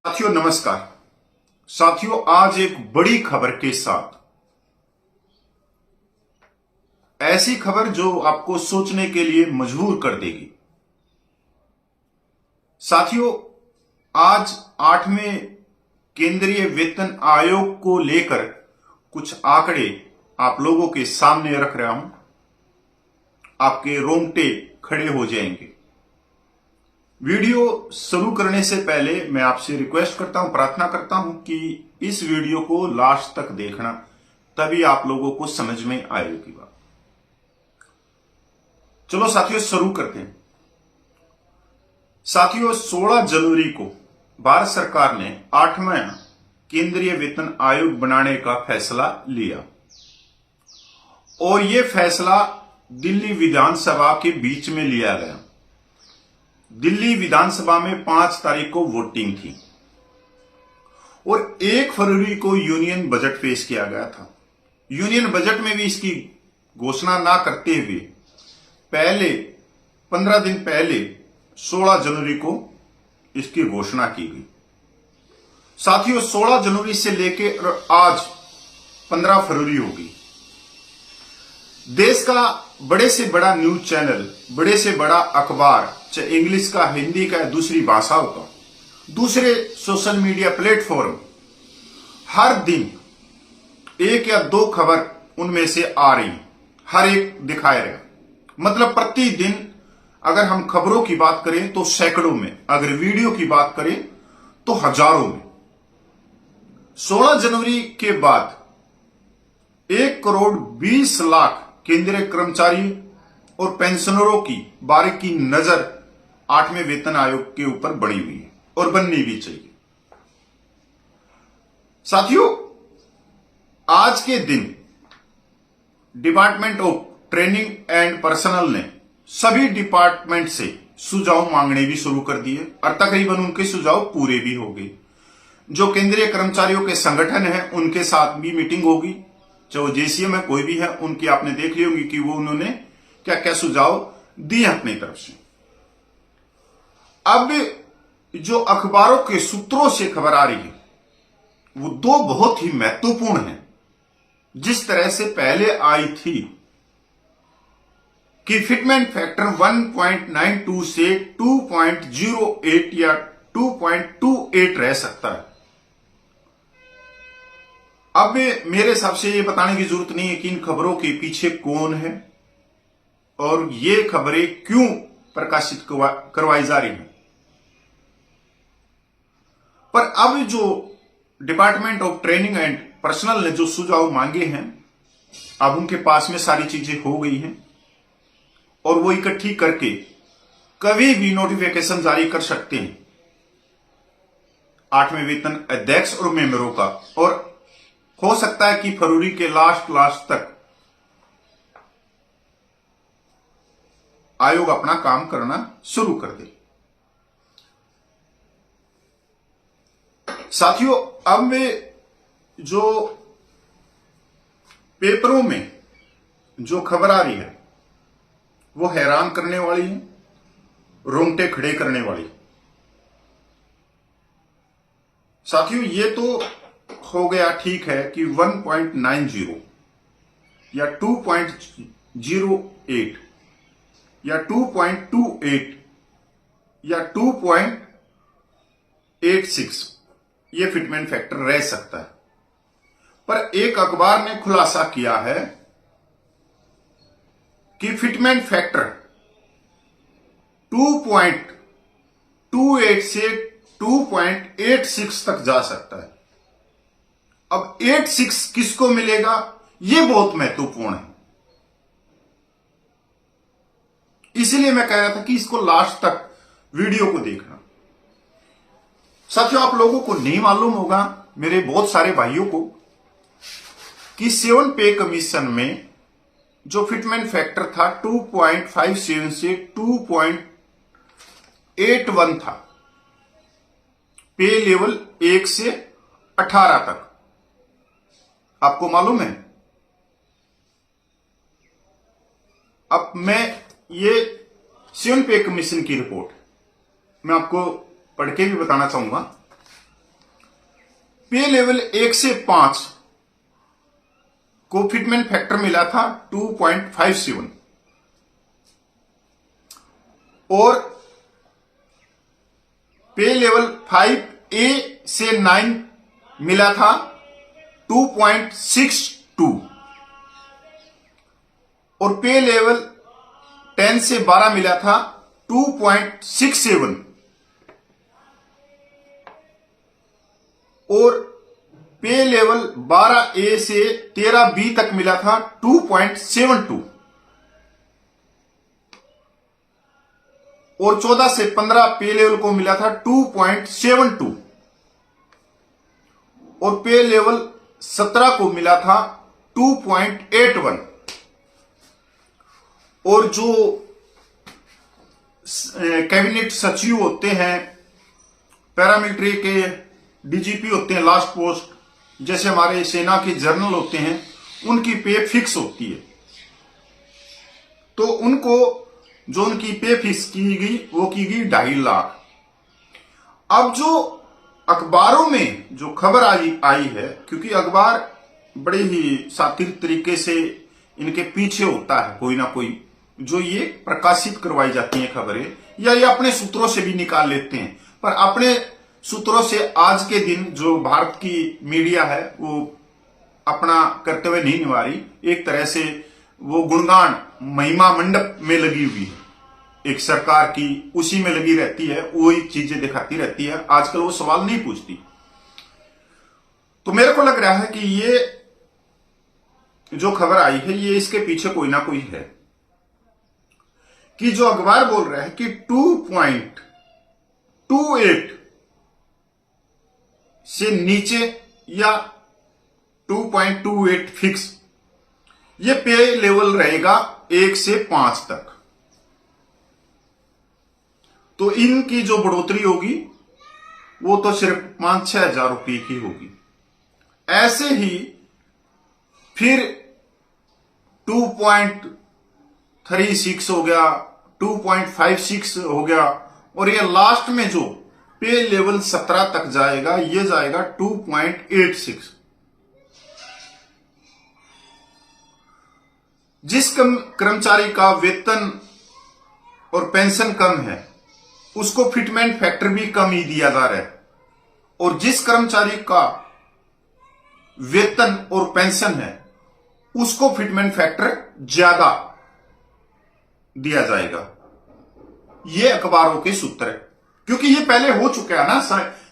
साथियों नमस्कार। साथियों आज एक बड़ी खबर के साथ, ऐसी खबर जो आपको सोचने के लिए मजबूर कर देगी। साथियों आज 8वें केंद्रीय वेतन आयोग को लेकर कुछ आंकड़े आप लोगों के सामने रख रहा हूं। आपके रोंगटे खड़े हो जाएंगे। वीडियो शुरू करने से पहले मैं आपसे रिक्वेस्ट करता हूं, प्रार्थना करता हूं कि इस वीडियो को लास्ट तक देखना, तभी आप लोगों को समझ में आएगी बात। चलो साथियों शुरू करते हैं। साथियों 16 जनवरी को भारत सरकार ने 8वां केंद्रीय वेतन आयोग बनाने का फैसला लिया और यह फैसला दिल्ली विधानसभा के बीच में लिया गया। दिल्ली विधानसभा में 5 तारीख को वोटिंग थी और 1 फरवरी को यूनियन बजट पेश किया गया था। यूनियन बजट में भी इसकी घोषणा ना करते हुए पहले 15 दिन पहले 16 जनवरी को इसकी घोषणा की गई। साथियों 16 जनवरी से लेकर आज 15 फरवरी होगी। देश का बड़े से बड़ा न्यूज चैनल, बड़े से बड़ा अखबार, चाहे इंग्लिश का, हिंदी का, दूसरी भाषाओं का, दूसरे सोशल मीडिया प्लेटफॉर्म, हर दिन 1 या 2 खबर उनमें से आ रही, हर एक दिखाए रहे। मतलब प्रतिदिन अगर हम खबरों की बात करें तो सैकड़ों में, अगर वीडियो की बात करें तो हजारों में। 16 जनवरी के बाद 1 करोड़ 20 लाख केंद्रीय कर्मचारी और पेंशनरों की बारीकी नजर 8वें वेतन आयोग के ऊपर बनी हुई है और बननी भी चाहिए। साथियों आज के दिन department of training and personal ने सभी डिपार्टमेंट से सुझाव मांगने भी शुरू कर दिए और तकरीबन उनके सुझाव पूरे भी हो गए। जो केंद्रीय कर्मचारियों के संगठन हैं उनके साथ भी मीटिंग होगी, चाहे जेसीएम है कोई भी है, उनकी आपने देख ली होगी कि वो उन्होंने क्या क्या सुझाव दिए अपनी तरफ से। अब जो अखबारों के सूत्रों से खबर आ रही है वो 2 बहुत ही महत्वपूर्ण है। जिस तरह से पहले आई थी कि फिटमेंट फैक्टर 1.92 से 2.08 या 2.28 रह सकता है। अब मेरे हिसाब से ये बताने की जरूरत नहीं है कि इन खबरों के पीछे कौन है और ये खबरें क्यों प्रकाशित करवाई जा रही हैं। पर अब जो department of training and personal ने जो सुझाव मांगे हैं, अब उनके पास में सारी चीजें हो गई हैं और वो इकट्ठी करके कभी भी नोटिफिकेशन जारी कर सकते हैं 8वें वेतन अध्यक्ष और मेंबरों का। और हो सकता है कि फरवरी के लास्ट तक आयोग अपना काम करना शुरू कर दे। साथियों अब जो पेपरों में जो खबर आ रही है वो हैरान करने वाली है, रोंगटे खड़े करने वाली। साथियों ये तो हो गया ठीक है कि 1.90 या 2.08 या 2.28 या 2.86 ये फिटमेंट फैक्टर रह सकता है। पर एक अखबार ने खुलासा किया है कि फिटमेंट फैक्टर 2.28 से 2.86 तक जा सकता है। अब 86 किसको मिलेगा यह बहुत महत्वपूर्ण है। इसीलिए मैं कह रहा था कि इसको लास्ट तक वीडियो को देखना। साथियों आप लोगों को नहीं मालूम होगा, मेरे बहुत सारे भाइयों को, कि 7 पे कमीशन में जो फिटमेंट फैक्टर था 2.57 से 2.81 था। पे लेवल 1 से 18 तक। आपको मालूम है? अब मैं ये 7 पे कमीशन की रिपोर्ट मैं आपको पढ़ के भी बताना चाहूंगा। पे लेवल 1 से 5 को फिटमेंट फैक्टर मिला था 2.57 और पे लेवल 5A से 9 मिला था 2.62 और पे लेवल 10 से 12 मिला था 2.67 और पे लेवल 12A से 13B तक मिला था 2.72 और 14 से 15 पे लेवल को मिला था 2.72 और पे लेवल 17 को मिला था 2.81 और जो कैबिनेट सचिव होते हैं, पैरामिलिट्री के डीजीपी होते हैं लास्ट पोस्ट, जैसे हमारे सेना के जनरल होते हैं, उनकी पे फिक्स होती है। तो उनको जो उनकी पे फिक्स की गई वो की गई 2.5 लाख। अब जो अखबारों में जो खबर आई है, क्योंकि अखबार बड़े ही सातिर तरीके से इनके पीछे होता है कोई ना कोई, जो ये प्रकाशित करवाई जाती हैं खबरें, या ये अपने सूत्रों से भी निकाल लेते हैं, पर अपने सूत्रों से आज के दिन जो भारत की मीडिया है वो अपना कर्तव्य नहीं निभा रही। एक तरह से वो गुणगान महिमा मंडप में लगी हुई है, एक सरकार की उसी में लगी रहती है, वही चीजें दिखाती रहती है, आजकल वो सवाल नहीं पूछती। तो मेरे को लग रहा है कि ये जो खबर आई है ये इसके पीछे कोई ना कोई है, कि जो अखबार बोल रहा है कि 2.28 से नीचे या 2.28 फिक्स ये पे लेवल रहेगा 1 से 5 तक। तो इनकी जो बढ़ोतरी होगी वो तो सिर्फ 5-6 हजार रुपये की होगी। ऐसे ही फिर 2.36 हो गया, 2.56 हो गया, और ये लास्ट में जो पे लेवल 17 तक जाएगा ये जाएगा 2.86। जिस कर्मचारी का वेतन और पेंशन कम है उसको फिटमेंट फैक्टर भी कम ही दिया जा रहा है, और जिस कर्मचारी का वेतन और पेंशन है उसको फिटमेंट फैक्टर ज्यादा दिया जाएगा। ये अखबारों के सूत्र है, क्योंकि ये पहले हो चुका है ना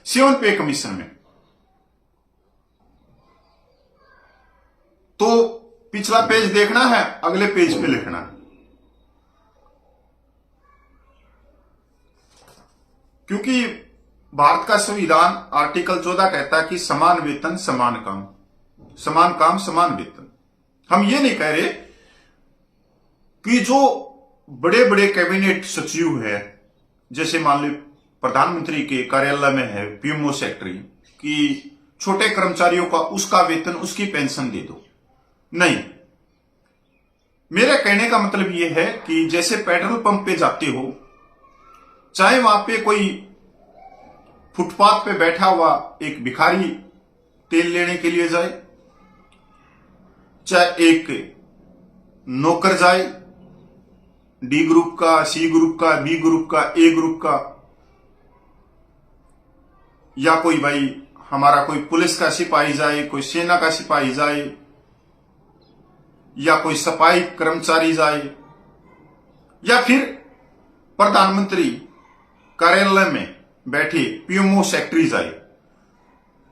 7 पे कमीशन में। तो पिछला पेज देखना है, अगले पेज पे लिखना है, क्योंकि भारत का संविधान आर्टिकल 14 कहता है कि समान वेतन समान काम, समान काम समान वेतन। हम ये नहीं कह रहे कि जो बड़े बड़े कैबिनेट सचिव है, जैसे मान लो प्रधानमंत्री के कार्यालय में है पीएमओ सेक्रेटरी, कि छोटे कर्मचारियों का उसका वेतन उसकी पेंशन दे दो। नहीं, मेरे कहने का मतलब यह है कि जैसे पेट्रोल पंप पे जाते हो, चाहे वहां पे कोई फुटपाथ पे बैठा हुआ एक भिखारी तेल लेने के लिए जाए, चाहे एक नौकर जाए, डी ग्रुप का, सी ग्रुप का, बी ग्रुप का, ए ग्रुप का, या कोई भाई हमारा कोई पुलिस का सिपाही जाए, कोई सेना का सिपाही जाए, या कोई सफाई कर्मचारी जाए, या फिर प्रधानमंत्री कार्यालय में बैठे पीएमओ सेक्रेटरी जाए,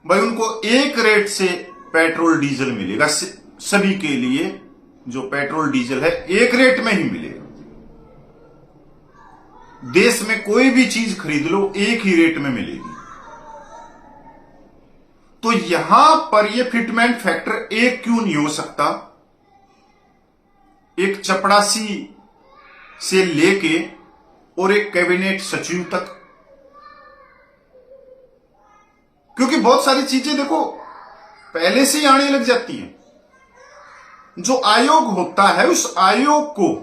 भाई उनको एक रेट से पेट्रोल डीजल मिलेगा। सभी के लिए जो पेट्रोल डीजल है एक रेट में ही मिलेगा। देश में कोई भी चीज खरीद लो एक ही रेट में मिलेगी। तो यहां पर यह फिटमेंट फैक्टर एक क्यों नहीं हो सकता? एक चपड़ासी से लेके और एक कैबिनेट सचिव तक, क्योंकि बहुत सारी चीजें देखो पहले से ही आने लग जाती हैं। जो आयोग होता है उस आयोग को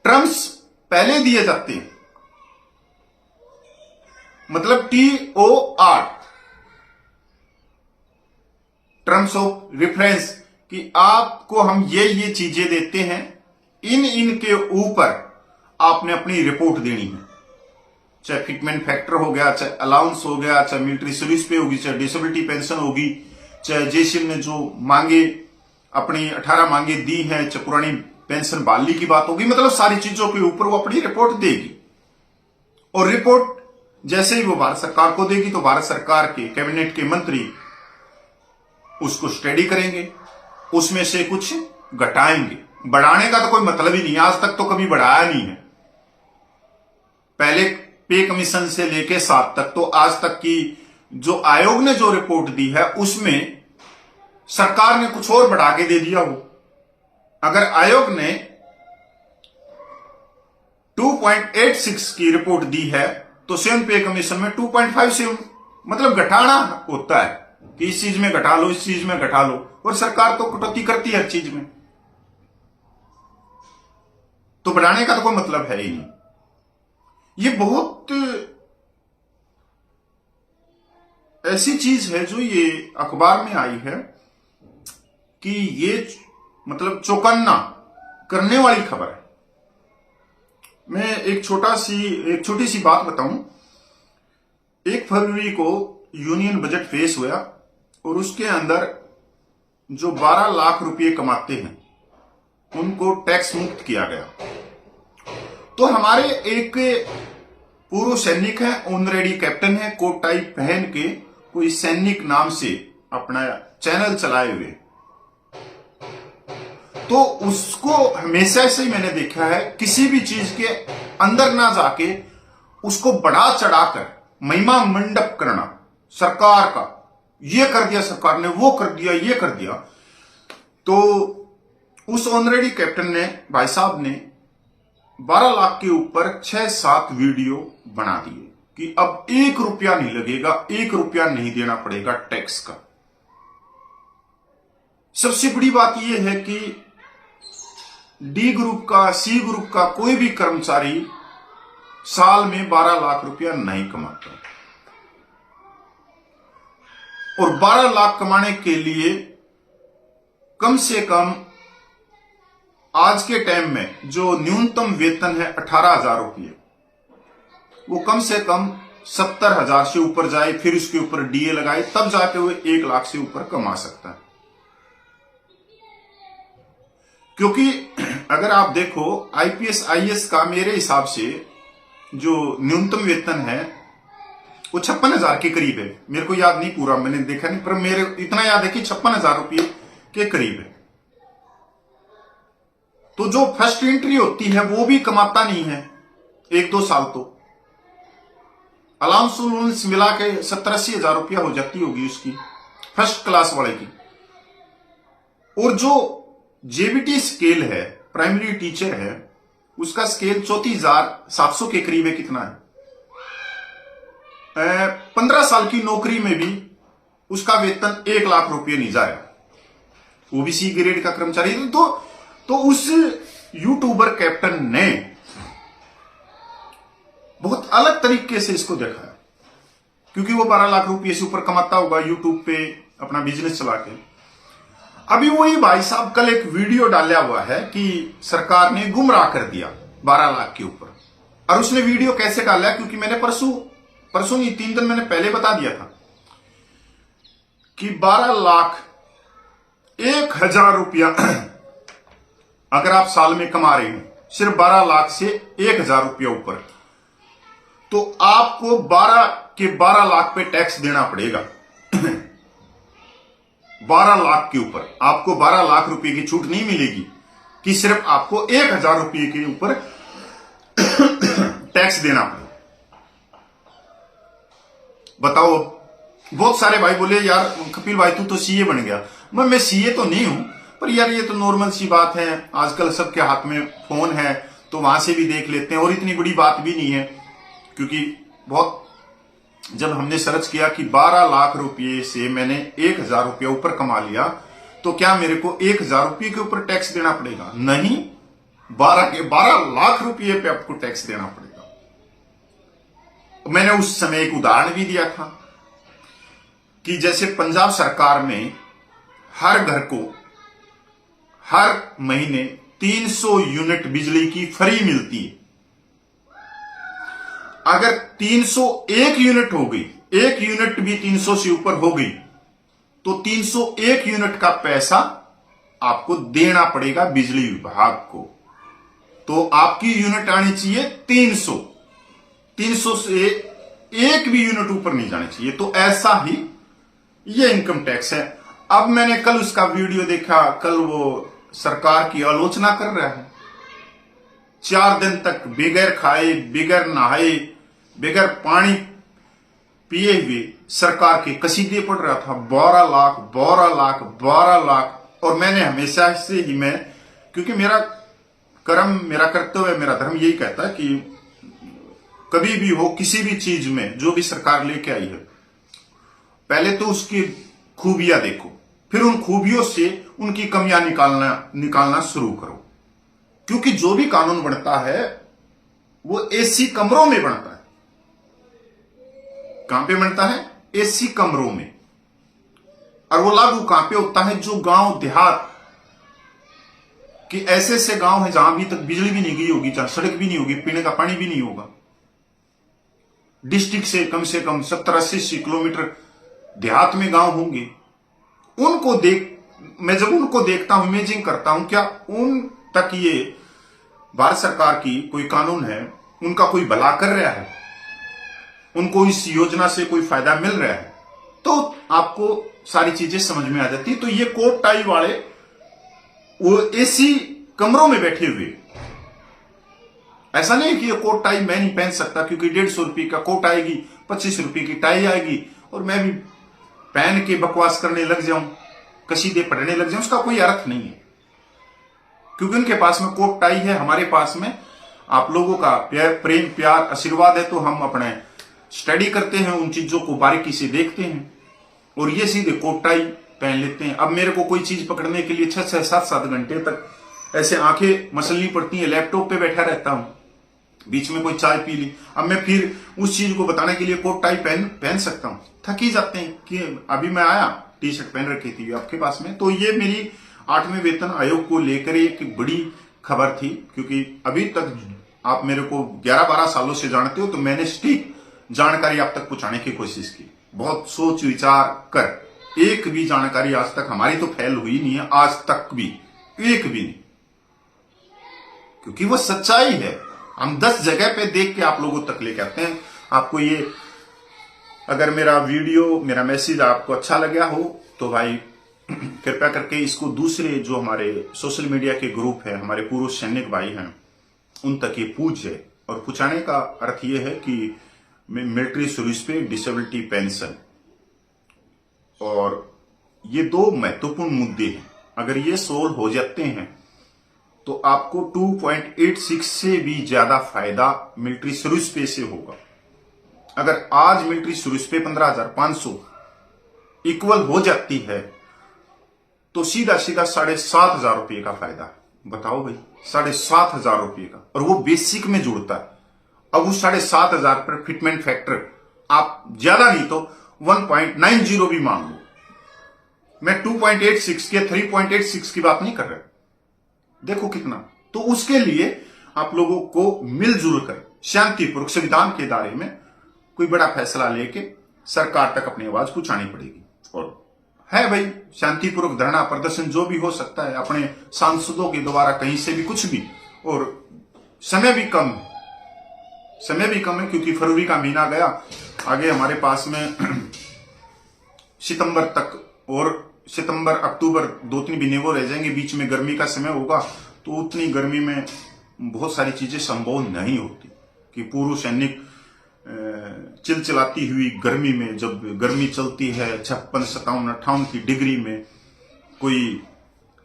टर्म्स पहले दिए जाते हैं, मतलब TOR टर्म्स ऑफ रेफरेंस कि आपको हम ये चीजें देते हैं, इन के ऊपर आपने अपनी रिपोर्ट देनी है। चाहे फिटमेंट फैक्टर हो गया, चाहे अलाउंस हो गया, चाहे मिलिट्री सर्विस पे होगी, चाहे डिसेबिलिटी पेंशन होगी, चाहे जेसीएल ने जो मांगे अपनी 18 मांगे दी हैं, चाहे पुरानी पेंशन बहाली की बात होगी, मतलब सारी चीजों के ऊपर वो अपनी रिपोर्ट देगी। और रिपोर्ट जैसे ही वो भारत सरकार को देगी तो भारत सरकार के कैबिनेट के मंत्री उसको स्टडी करेंगे, उसमें से कुछ घटाएंगे। बढ़ाने का तो कोई मतलब ही नहीं, आज तक तो कभी बढ़ाया नहीं है। पहले पे कमीशन से लेके 7 तक तो आज तक की जो आयोग ने जो रिपोर्ट दी है उसमें सरकार ने कुछ और बढ़ा के दे दिया हो। अगर आयोग ने 2.86 की रिपोर्ट दी है तो सेवन पे कमीशन में 2.57 मतलब घटाना होता है कि इस चीज में घटा लो, इस चीज में घटा लो, और सरकार तो कटौती करती है हर चीज में, तो बढ़ाने का तो कोई मतलब है ही नहीं। ये बहुत ऐसी चीज है जो ये अखबार में आई है कि ये मतलब चौकन्ना करने वाली खबर है। मैं एक छोटी सी बात बताऊं। 1 फरवरी को यूनियन बजट पेश हुआ और उसके अंदर जो 12 लाख रुपए कमाते हैं उनको टैक्स मुक्त किया गया। तो हमारे एक पूर्व सैनिक है, ऑनरेडी कैप्टन है, कोट टाई पहन के कोई सैनिक नाम से अपना चैनल चलाए हुए, तो उसको हमेशा से ही मैंने देखा है किसी भी चीज के अंदर ना जाके उसको बढ़ा चढ़ाकर महिमा मंडप करना सरकार का, ये कर दिया सरकार ने, वो कर दिया, ये कर दिया। तो उस ऑनरेडी कैप्टन ने, भाई साहब ने 12 लाख के ऊपर 6-7 वीडियो बना दिए कि अब 1 रुपया नहीं लगेगा, 1 रुपया नहीं देना पड़ेगा टैक्स का। सबसे बड़ी बात यह है कि डी ग्रुप का, सी ग्रुप का कोई भी कर्मचारी साल में 12 लाख रुपया नहीं कमाता, और 12 लाख कमाने के लिए कम से कम आज के टाइम में जो न्यूनतम वेतन है 18,000 रुपये, वो कम से कम 70,000 से ऊपर जाए, फिर उसके ऊपर डीए लगाए, तब जाके वो 1 लाख से ऊपर कमा सकता है। क्योंकि अगर आप देखो आईपीएस आईएएस का मेरे हिसाब से जो न्यूनतम वेतन है वो 56,000 के करीब है। मेरे को याद नहीं पूरा, मैंने देखा नहीं, पर मेरे इतना याद है कि 56,000 रुपये के करीब है। तो जो फर्स्ट एंट्री होती है वो भी कमाता नहीं है 1-2 साल, तो अलाउंस मिला के 70-80,000 रुपया हो जाती होगी उसकी फर्स्ट क्लास वाले की। और जो जेबीटी स्केल है, प्राइमरी टीचर है, उसका स्केल 34,700 के करीब है। कितना है? 15 साल की नौकरी में भी उसका वेतन 1 लाख रुपये नहीं जाएगा, वो भी सी ग्रेड का कर्मचारी। तो उस यूट्यूबर कैप्टन ने बहुत अलग तरीके से इसको देखा है, क्योंकि वो 12 लाख रुपये से ऊपर कमाता होगा यूट्यूब पे अपना बिजनेस चला के। अभी वही भाई साहब कल एक वीडियो डाला हुआ है कि सरकार ने गुमराह कर दिया 12 लाख के ऊपर। और उसने वीडियो कैसे डाला, क्योंकि मैंने परसों नहीं 3 दिन मैंने पहले बता दिया था कि 12 लाख 1,000 रुपया अगर आप साल में कमा रहे हो, सिर्फ 12 लाख से 1,000 रुपया ऊपर, तो आपको 12 लाख पे टैक्स देना पड़ेगा। 12 लाख के ऊपर आपको 12 लाख रुपए की छूट नहीं मिलेगी कि सिर्फ आपको 1,000 रुपये के ऊपर टैक्स देना पड़ेगा। बताओ, बहुत सारे भाई बोले यार कपिल भाई तू तो सीए बन गया। मैं सीए तो नहीं हूं, पर यार ये तो नॉर्मल सी बात है, आजकल सबके हाथ में फोन है तो वहां से भी देख लेते हैं, और इतनी बड़ी बात भी नहीं है। क्योंकि बहुत जब हमने सर्च किया कि 12 लाख रुपये से मैंने 1,000 रुपया ऊपर कमा लिया, तो क्या मेरे को 1,000 रुपये के ऊपर टैक्स देना पड़ेगा? नहीं, 12 लाख रुपये पे आपको टैक्स देना पड़ेगा। मैंने उस समय एक उदाहरण भी दिया था कि जैसे पंजाब सरकार में हर घर को हर महीने 300 यूनिट बिजली की फ्री मिलती है। अगर 301 यूनिट हो गई, एक यूनिट भी 300 से ऊपर हो गई, तो 301 यूनिट का पैसा आपको देना पड़ेगा बिजली विभाग को। तो आपकी यूनिट आनी चाहिए 300 से एक भी यूनिट ऊपर नहीं जानी चाहिए। तो ऐसा ही ये इनकम टैक्स है। अब मैंने कल उसका वीडियो देखा, कल वो सरकार की आलोचना कर रहा है। 4 दिन तक बगैर खाए, बगैर नहाए, बगैर पानी पिए हुए सरकार के कसीदे पढ़ रहा था। 12 लाख 12 लाख 12 लाख। और मैंने हमेशा से ही, मैं क्योंकि मेरा कर्म, मेरा कर्तव्य, मेरा धर्म यही कहता है कि कभी भी हो, किसी भी चीज में जो भी सरकार लेके आई है, पहले तो उसकी खूबियां देखो, फिर उन खूबियों से उनकी कमियां निकालना शुरू करो। क्योंकि जो भी कानून बनता है वो एसी कमरों में बनता है। कहां पे बनता है? एसी कमरों में। और वो लागू कहां पे होता है? जो गांव देहात कि ऐसे ऐसे गांव हैं जहां अभी तक बिजली भी नहीं गई होगी, जहां सड़क भी नहीं होगी, पीने का पानी भी नहीं होगा। डिस्ट्रिक्ट से कम 70-80 किलोमीटर देहात में गांव होंगे। उनको मैं जब उनको देखता हूं, इमेजिंग करता हूं, क्या उन तक ये भारत सरकार की कोई कानून है, उनका कोई भला कर रहा है, उनको इस योजना से कोई फायदा मिल रहा है, तो आपको सारी चीजें समझ में आ जाती। तो ये कोट टाई वाले वो एसी कमरों में बैठे हुए, ऐसा नहीं कि ये कोट टाई मैं नहीं पहन सकता क्योंकि 150 रुपये का कोट आएगी, 25 रुपये की टाई आएगी और मैं भी पहन के बकवास करने लग जाऊं, कसीदे पढ़ने लग जाऊं, उसका कोई अर्थ नहीं है। क्योंकि उनके पास में कोट टाई है, हमारे पास में आप लोगों का प्रेम प्यार आशीर्वाद है, तो हम अपने स्टडी करते हैं, उन चीजों को बारीकी से देखते हैं और ये सीधे कोट टाई पहन लेते हैं। अब मेरे को कोई चीज पकड़ने के लिए 6-6, 7-7 घंटे तक ऐसे आंखें मसलनी पड़ती हैं, लैपटॉप पे बैठा रहता हूं, बीच में कोई चाय पी ली, अब मैं फिर उस चीज को बताने के लिए कोट टाई पहन सकता हूं। थक ही जाते हैं कि अभी मैं आया, टी शर्ट पहन रखी थी आपके पास में। तो ये मेरी 8वें वेतन आयोग को लेकर एक बड़ी खबर थी, क्योंकि अभी तक आप मेरे को 11-12 सालों से जानते हो, तो मैंने सटीक जानकारी आप तक पहुंचाने की कोशिश की, बहुत सोच विचार कर। एक भी जानकारी आज तक हमारी तो फैल हुई नहीं है, आज तक भी एक भी नहीं, क्योंकि वो सच्चाई है। हम 10 जगह पे देख के आप लोगों तक लेके आते हैं। आपको ये, अगर मेरा वीडियो, मेरा मैसेज आपको अच्छा लगा हो तो भाई कृपया करके इसको दूसरे जो हमारे सोशल मीडिया के ग्रुप है, हमारे पूर्व सैनिक भाई हैं, उन तक ये पहुंचे। और पहुंचाने का अर्थ ये है कि मिलिट्री सर्विस पे डिसेबिलिटी पेंशन, और ये 2 महत्वपूर्ण मुद्दे हैं। अगर ये सोल्व हो जाते हैं तो आपको 2.86 से भी ज्यादा फायदा मिलिट्री सर्विस पे से होगा। अगर आज मिलिट्री सर्विस पे 15,500 इक्वल हो जाती है तो सीधा सीधा 7,500 रुपये का फायदा। बताओ भाई, 7,500 रुपये का, और वो बेसिक में जुड़ता है। अब उस 7,500 पर फिटमेंट फैक्टर आप ज्यादा नहीं तो 1.90 भी मान लो। मैं 2.86 के 3.86 की बात नहीं कर रहा, देखो कितना। तो उसके लिए आप लोगों को मिलजुल कर शांतिपूर्वक संविधान के दायरे में कोई बड़ा फैसला लेके सरकार तक अपनी आवाज पहुंचानी पड़ेगी। और है भाई, शांतिपूर्वक धरना प्रदर्शन जो भी हो सकता है अपने सांसदों के द्वारा, कहीं से भी कुछ भी। और समय भी कम है क्योंकि फरवरी का महीना गया, आगे हमारे पास में सितंबर तक, और सितंबर अक्टूबर 2-3 महीने वो रह जाएंगे, बीच में गर्मी का समय होगा। तो उतनी गर्मी में बहुत सारी चीजें संभव नहीं होती कि पूर्व सैनिक चिलचिलाती हुई गर्मी में, जब गर्मी चलती है 56, 57, 58 की डिग्री में, कोई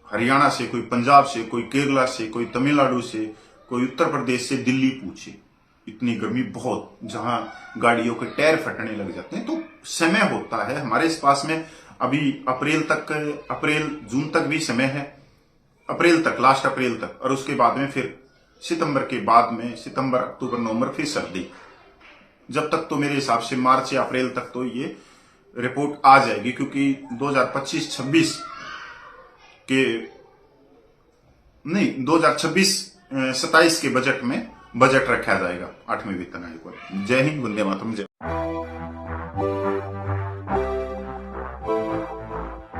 हरियाणा से, कोई पंजाब से, कोई केरला से, कोई तमिलनाडु से, कोई उत्तर प्रदेश से दिल्ली पूछे, इतनी गर्मी बहुत, जहां गाड़ियों के टायर फटने लग जाते हैं। तो समय होता है हमारे इस पास में, अभी अप्रैल जून तक भी समय है, अप्रैल तक, लास्ट अप्रैल तक, और उसके बाद में फिर सितंबर के बाद में, सितंबर अक्टूबर नवंबर फिर सर्दी। जब तक तो मेरे हिसाब से मार्च या अप्रैल तक तो ये रिपोर्ट आ जाएगी, क्योंकि 2025-26 कि नहीं 2026-27 के बजट में बजट रखा जाएगा 8वें वित्त आयोग को। जय हिंद, वंदे मातरम, जय।